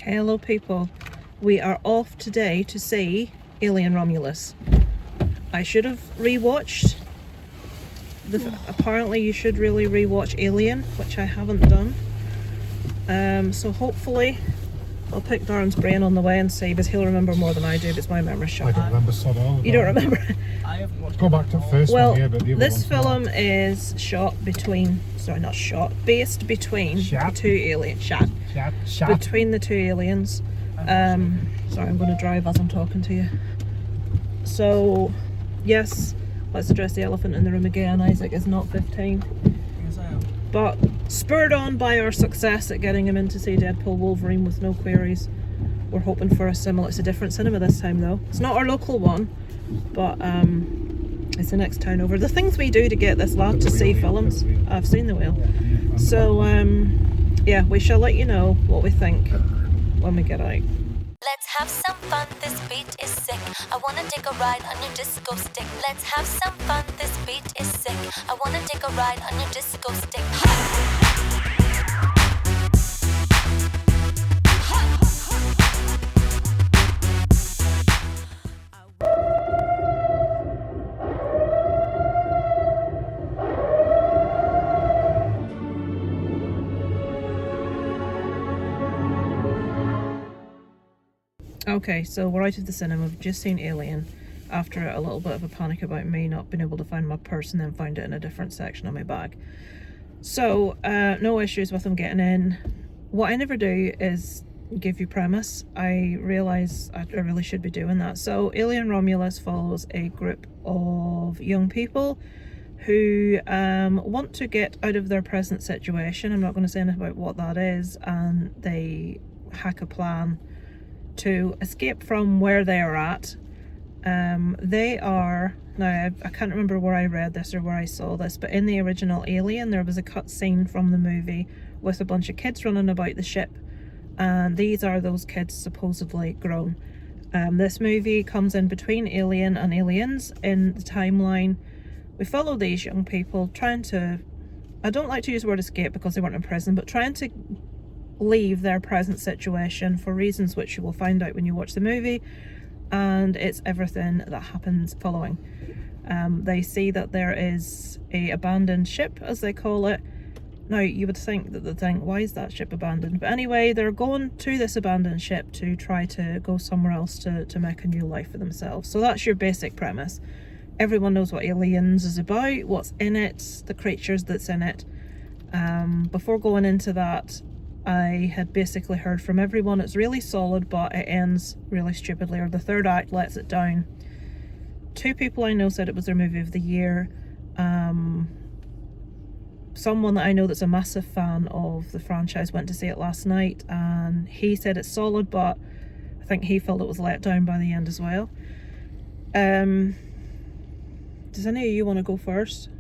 Hello people, we are off today to see Alien Romulus. I should have rewatched apparently you should really rewatch Alien, which I haven't done. So hopefully I'll pick Darren's brain on the way and see, because he'll remember more than I do, but it's my memory shot. I don't remember sod all. You don't remember? I haven't watched. Go back to the first one here, but the other this film is shot between, sorry, not shot, based between the two aliens. Between the two aliens. Sorry, I'm going to drive as I'm talking to you. So, yes, let's address the elephant in the room again. Isaac is not 15. Yes, I am. But spurred on by our success at getting him in to see Deadpool Wolverine with no queries, we're hoping for a similar, it's a different cinema this time though. It's not our local one, but it's the next town over. The things we do to get this lad to see films. I've seen The Whale. So yeah, we shall let you know what we think when we get out. Let's have some fun, this beat is sick. I wanna take a ride on your disco stick. Let's have some fun, this beat is sick. I wanna take a ride on your disco stick. Okay, so we're out of the cinema. We've just seen Alien after a little bit of a panic about me not being able to find my purse and then found it in a different section of my bag. So, no issues with them getting in. What I never do is give you premise. I realise I really should be doing that. So, Alien Romulus follows a group of young people who want to get out of their present situation. I'm not going to say anything about what that is, and they hack a plan to escape from where they are at. They are, now I can't remember where I read this or where I saw this, but in the original Alien there was a cut scene from the movie with a bunch of kids running about the ship, and these are those kids supposedly grown. This movie comes in between Alien and Aliens in the timeline. We follow these young people trying to, I don't like to use the word escape because they weren't in prison, but trying to leave their present situation for reasons which you will find out when you watch the movie, and it's everything that happens following. They see that there is a abandoned ship, as they call it. Now you would think that they'd think, why is that ship abandoned? But anyway, they're going to this abandoned ship to try to go somewhere else to make a new life for themselves. So that's your basic premise. Everyone knows what Aliens is about, what's in it, the creatures that's in it. Before going into that, I had basically heard from everyone it's really solid, but it ends really stupidly, or the third act lets it down. Two people I know said it was their movie of the year. Someone that I know that's a massive fan of the franchise went to see it last night, and he said it's solid, but I think he felt it was let down by the end as well. Does any of you want to go first?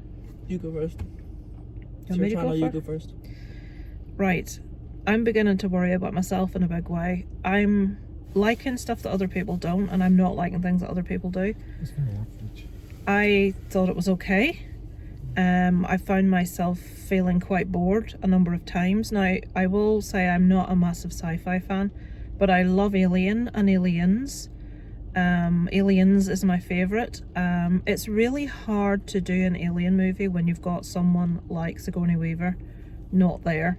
You go first. You go first. Right. I'm beginning to worry about myself in a big way. I'm liking stuff that other people don't, and I'm not liking things that other people do. It's very average. I thought it was okay. I found myself feeling quite bored a number of times. Now, I will say I'm not a massive sci-fi fan, but I love Alien and Aliens. Aliens is my favourite. It's really hard to do an Alien movie when you've got someone like Sigourney Weaver not there.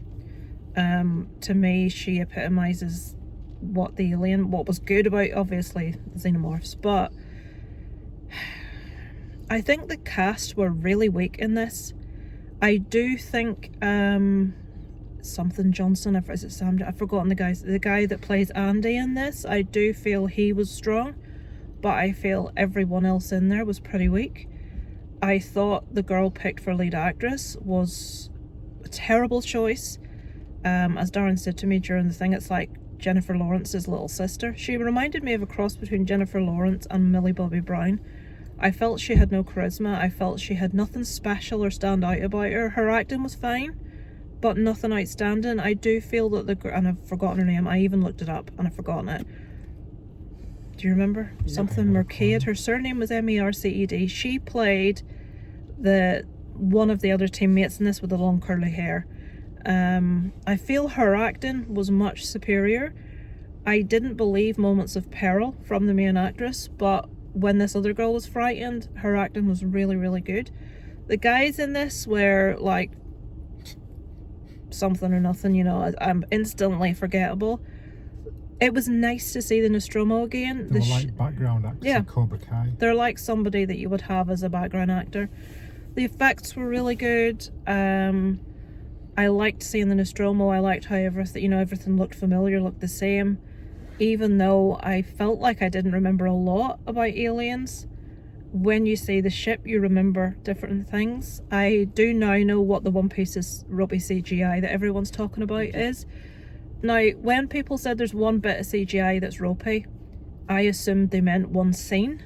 To me, she epitomises what was good about, obviously, xenomorphs, but I think the cast were really weak in this. I do think something Johnson, is it Sam? I've forgotten the guy that plays Andy in this. I do feel he was strong, but I feel everyone else in there was pretty weak. I thought the girl picked for lead actress was a terrible choice. As Darren said to me during the thing, it's like Jennifer Lawrence's little sister. She reminded me of a cross between Jennifer Lawrence and Millie Bobby Brown. I felt she had no charisma. I felt she had nothing special or stand out about her. Her acting was fine, but nothing outstanding. I do feel that and I've forgotten her name. I even looked it up and I've forgotten it. Do you remember? Yeah, Something Mercade. Her surname was Merced. She played one of the other teammates in this with the long curly hair. I feel her acting was much superior. I didn't believe moments of peril from the main actress, but when this other girl was frightened, her acting was really, really good. The guys in this were like something or nothing, you know. I'm instantly forgettable. It was nice to see the Nostromo again. They were like background actors in Cobra Kai. They're like somebody that you would have as a background actor. The effects were really good. I liked seeing the Nostromo. I liked how everything looked familiar, looked the same. Even though I felt like I didn't remember a lot about aliens. When you see the ship, you remember different things. I do now know what the One Piece's ropey CGI that everyone's talking about is. Now, when people said there's one bit of CGI that's ropey, I assumed they meant one scene.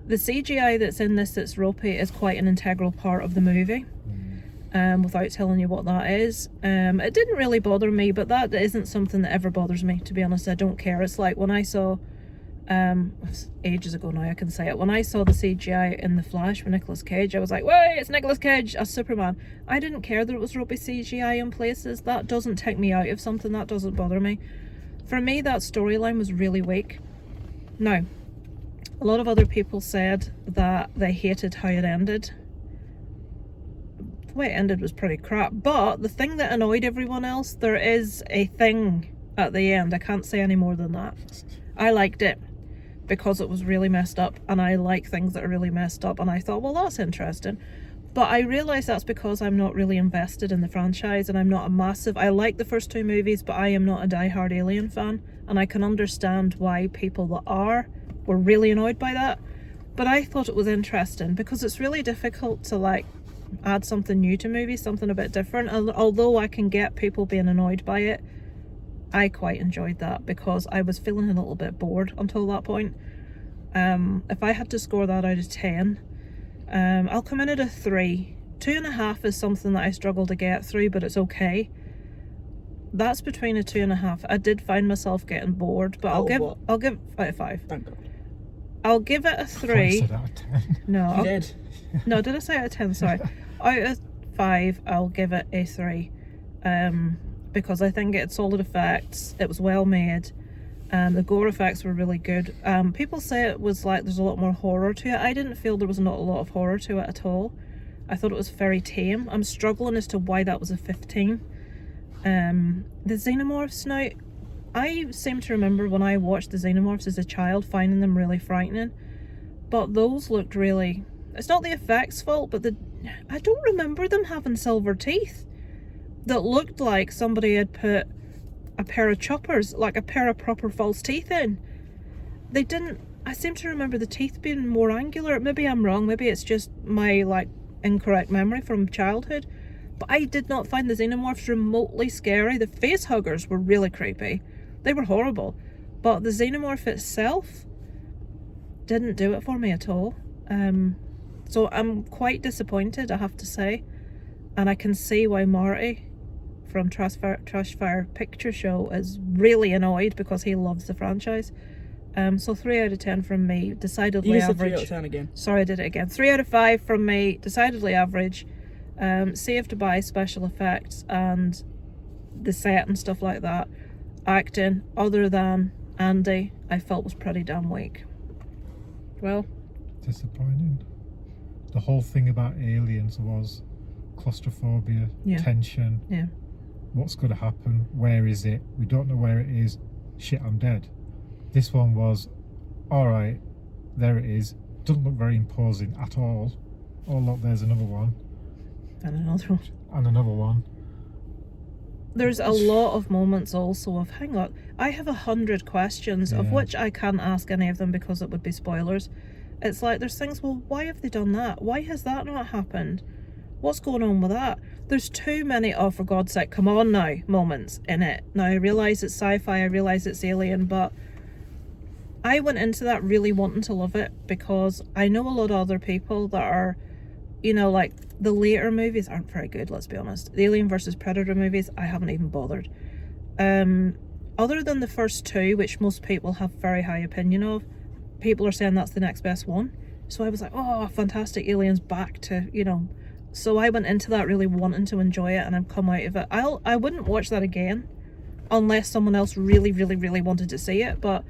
The CGI that's in this that's ropey is quite an integral part of the movie, without telling you what that is. It didn't really bother me, but that isn't something that ever bothers me, to be honest. I don't care. It's like when I saw, ages ago now I can say it, when I saw the CGI in The Flash for Nicolas Cage, I was like, wait, it's Nicolas Cage as Superman. I didn't care that it was ropey CGI in places. That doesn't take me out of something. That doesn't bother me. For me, that storyline was really weak. Now, a lot of other people said that they hated how it ended. The way it ended was pretty crap, but the thing that annoyed everyone else, there is a thing at the end. I can't say any more than that. I liked it because it was really messed up, and I like things that are really messed up, and I thought, well, that's interesting. But I realise that's because I'm not really invested in the franchise, and I'm not a massive... I like the first two movies, but I am not a die-hard Alien fan, and I can understand why people that are were really annoyed by that. But I thought it was interesting because it's really difficult to like add something new to movies, something a bit different. And although I can get people being annoyed by it, I quite enjoyed that because I was feeling a little bit bored until that point. If I had to score that out of 10, I'll come in at a 3. 2.5 is something that I struggle to get through, but it's okay. That's between a 2.5. I did find myself getting bored, but I'll give out of 5. Thank God. I'll give it a 3. I said out of 10. No, You did. No, did I say out of 10? Sorry. Out of 5, I'll give it a 3. Because I think it had solid effects. It was well made. The gore effects were really good. People say it was like there's a lot more horror to it. I didn't feel there was not a lot of horror to it at all. I thought it was very tame. I'm struggling as to why that was a 15. The xenomorphs now, I seem to remember when I watched the xenomorphs as a child finding them really frightening, but those looked really... It's not the effects' fault, but I don't remember them having silver teeth that looked like somebody had put a pair of choppers, like a pair of proper false teeth in. They didn't... I seem to remember the teeth being more angular. Maybe I'm wrong, maybe it's just my like incorrect memory from childhood, but I did not find the xenomorphs remotely scary. The face huggers were really creepy. They were horrible, but the xenomorph itself didn't do it for me at all. So I'm quite disappointed, I have to say, and I can see why Marty from Trashfire Picture Show is really annoyed because he loves the franchise. So 3 out of 10 from me, decidedly You said average. 3 out of 10 again. Sorry, I did it again. 3 out of 5 from me, decidedly average. Saved by special effects and the set and stuff like that. Acting, other than Andy, I felt was pretty damn weak. Well, Disappointing. The whole thing about aliens was claustrophobia, tension. Yeah. What's going to happen? Where is it? We don't know where it is. Shit, I'm dead. This one was, alright, there it is. Doesn't look very imposing at all. Oh look, there's another one. And another one. And another one. There's a lot of moments also of, hang on, I have 100 questions, of which I can't ask any of them because it would be spoilers. It's like, there's things, well, why have they done that? Why has that not happened? What's going on with that? There's too many, oh, for God's sake, come on now, moments in it. Now, I realise it's sci-fi, I realise it's alien, but I went into that really wanting to love it because I know a lot of other people that are, you know, like, the later movies aren't very good, let's be honest. The Alien vs Predator movies, I haven't even bothered. Other than the first 2, which most people have very high opinion of, people are saying that's the next best one. So I was like, oh, fantastic, Alien's back to, you know. So I went into that really wanting to enjoy it, and I've come out of it. I wouldn't watch that again. unless someone else really, really, really wanted to see it. But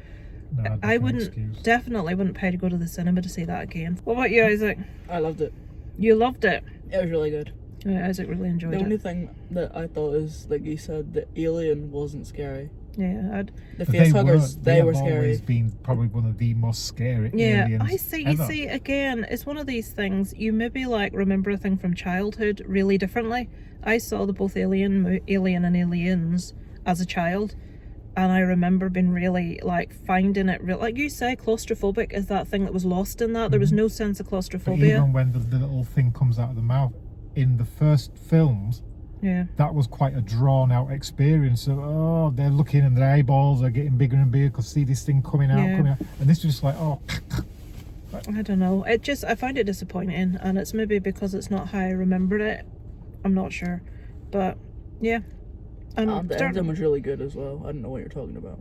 No, I wouldn't. definitely wouldn't pay to go to the cinema to see that again. What about you, Isaac? I loved it. You loved it. It was really good. Yeah, Isaac really enjoyed The only it. thing that I thought is, like you said, the alien wasn't scary. Yeah, The facehuggers, they were have scary. always been probably one of the most scary yeah. aliens I see. You ever. see, again, it's one of these things. You maybe like remember a thing from childhood really differently. I saw both Alien and Aliens as a child, and I remember being really like finding it real. Like you say, claustrophobic is that thing that was lost in that. There was no sense of But claustrophobia. even when the little thing comes out of the mouth in the first films, Yeah. that was quite a drawn out experience. So, oh, they're looking and their eyeballs are getting bigger and bigger because see this thing coming out, Yeah. and this was just like, oh, I don't know. I find it disappointing, and it's maybe because it's not how I remembered it. I'm not sure, but yeah. And The ending was really good as well. I don't know what you're talking about.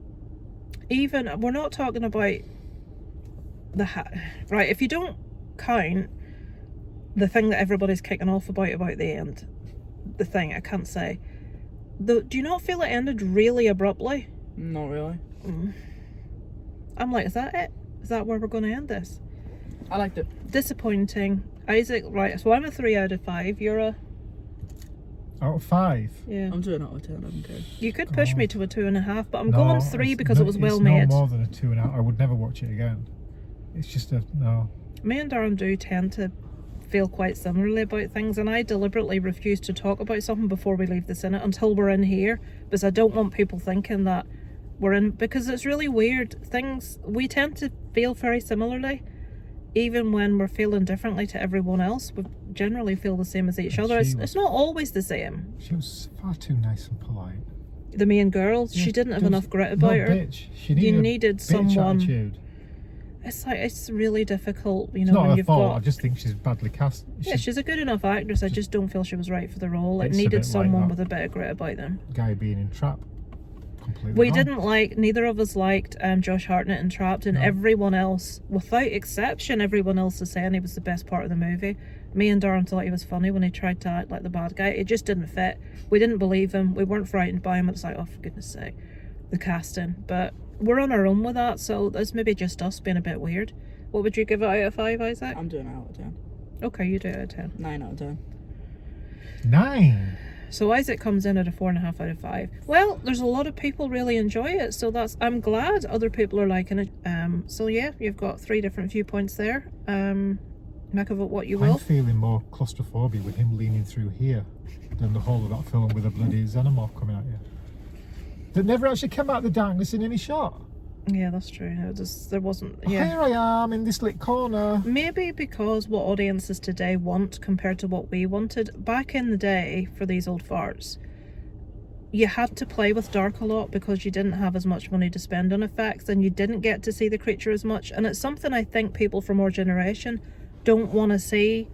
even we're not talking about right. If you don't count the thing that everybody's kicking off about the end, the thing I can't say. Do you not feel it ended really abruptly? Not really. I'm like, is that it? Is that where we're going to end this? I liked it. Disappointing. Isaac, right, so I'm a 3 out of 5. You're a... out of 5. Yeah. I'm doing it out of 10, I don't care. You could push me to a 2.5, but I'm No, going 3 it's because no- it was well it's made. no more than a 2.5. I would never watch it again. It's just a no. Me and Darren do tend to feel quite similarly about things, and I deliberately refuse to talk about something before we leave the cinema until we're in here, because I don't want people thinking that we're in, because it's really weird. Things, we tend to feel very similarly, even when we're feeling differently to everyone else. We generally feel the same as each And other. she It's not always the same. She was far too nice and polite. The main girl, she Yeah, didn't have there was enough grit no about her. bitch. She needed You a needed bitch someone. attitude. It's like, it's really difficult, you It's know, not when her you've fault. I got... just think she's badly cast. Yeah, she's a good enough actress. I just don't feel she was right for the role. It It's a needed bit like someone that. with a bit of grit about them. Guy being in Trap. Completely We wrong. didn't like, neither of us liked Josh Hartnett in Trapped, and No. everyone else, without exception, everyone else is saying he was the best part of the movie. Me and Darren thought he was funny when he tried to act like the bad guy. It just didn't fit. We didn't believe him. We weren't frightened by him. It's like, oh, for goodness sake, the casting. But we're on our own with that, so that's maybe just us being a bit weird. What would you give it out of 5, Isaac? I'm doing it out of 10. Okay, you do it out of 10. 9 out of 10. 9. So Isaac comes in at a 4.5 out of 5. Well, there's a lot of people really enjoy it, so I'm glad other people are liking it. So yeah, you've got 3 different viewpoints there. Make of it what you I'm will. feeling more claustrophobia with him leaning through here than the whole of that film with a bloody xenomorph coming at you. That never actually came out of the darkness in any shot. Yeah, that's true. There wasn't. Yeah. Here I am in this lit corner. Maybe because what audiences today want compared to what we wanted. Back in the day, for these old farts, you had to play with dark a lot because you didn't have as much money to spend on effects, and you didn't get to see the creature as much. And it's something I think people from our generation don't want to see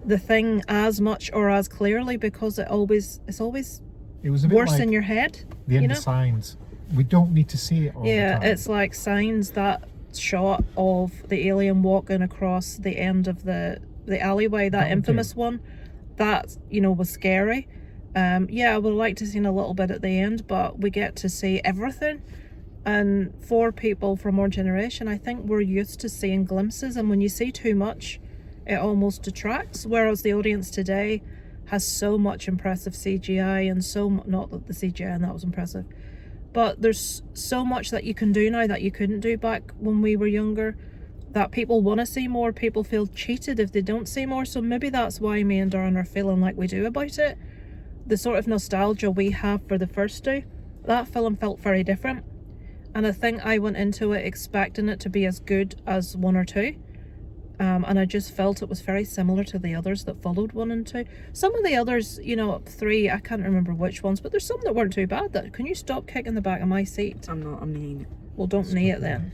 the thing as much or as clearly, because it's always It was a bit worse like in your head. the end you know? of Signs. We don't need to see it all Yeah, the time. it's like Signs, that shot of the alien walking across the end of the alleyway, that That would infamous one, that, was scary. Yeah, I would like to see a little bit at the end, but we get to see everything. And for people from our generation, I think we're used to seeing glimpses, and when you see too much, it almost detracts. Whereas the audience today has so much impressive CGI, and not that the CGI and that was impressive, but there's so much that you can do now that you couldn't do back when we were younger, that people want to see more. People feel cheated if they don't see more. So maybe that's why me and Darren are feeling like we do about it. The sort of nostalgia we have for the first 2, that film felt very different. And I think I went into it expecting it to be as good as 1 or 2. And I just felt it was very similar to the others that followed 1 and 2. Some of the others, 3, I can't remember which ones, but there's some that weren't too bad. Can you stop kicking the back of my seat? I'm kneeing it. Well, don't knee it then.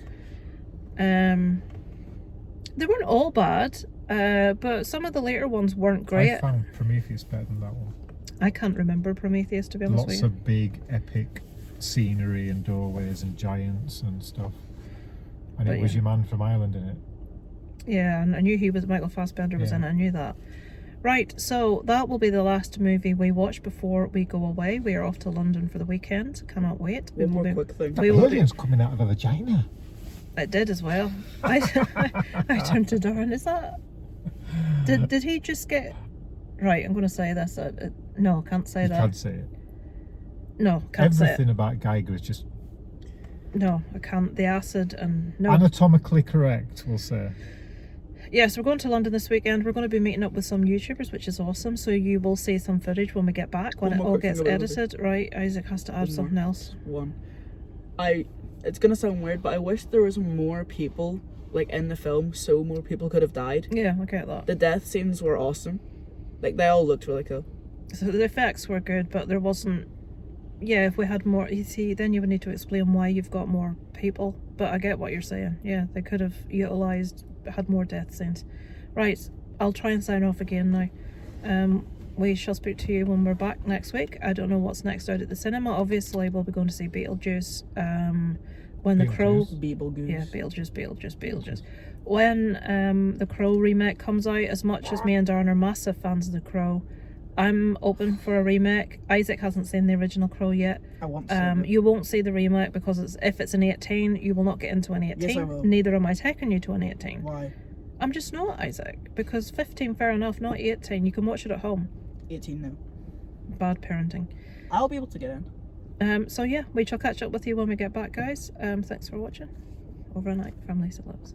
They weren't all bad, but some of the later ones weren't great. I found Prometheus better than that one. I can't remember Prometheus, to be honest with Lots you. of big, epic scenery and doorways and giants and stuff. And But it was yeah. your man from Ireland in it. Yeah, and I knew Michael Fassbender was Yeah. in it, I knew that. Right, so that will be the last movie we watch before we go away. We are off to London for the weekend. Cannot wait. One more quick thing. That We will be- alien's coming out of a vagina. It did as well. I turned to Darren. Is that? Did he just get? Right, I'm going to say this. No, can't say You that. can't say it. No, can't say it. Everything about Geiger is just No, I can't. The acid and no. anatomically correct, we'll say. Yes, we're going to London this weekend. We're going to be meeting up with some YouTubers, which is awesome. So you will see some footage when we get back, when One it more all quick gets thing about the movie. edited. Right, Isaac has to add One more. something else. One. It's gonna sound weird, but I wish there was more people like in the film, so more people could have died. Yeah, I get that. The death scenes were awesome. Like they all looked really cool. So the effects were good, but there wasn't. Yeah, if we had more, you see, then you would need to explain why you've got more people. But I get what you're saying. Yeah, they could have utilised, had more death scenes. Right, I'll try and sign off again now. We shall speak to you when we're back next week. I don't know what's next out at the cinema. Obviously, we'll be going to see Beetlejuice. When The Crow. Beetlejuice. Yeah, Beetlejuice. When The Crow remake comes out, as much as me and Darren are massive fans of The Crow, I'm open for a remake. Isaac hasn't seen the original Crow yet. I want to. You won't see the remake because if it's an 18, you will not get into an 18. Yes, I will. Neither am I taking you to an 18. Why? I'm just not, Isaac, because 15, fair enough, not 18. You can watch it at home. 18 now. Bad parenting. I'll be able to get in. So yeah, we shall catch up with you when we get back, guys. Thanks for watching. Over and out from Lisa Loves.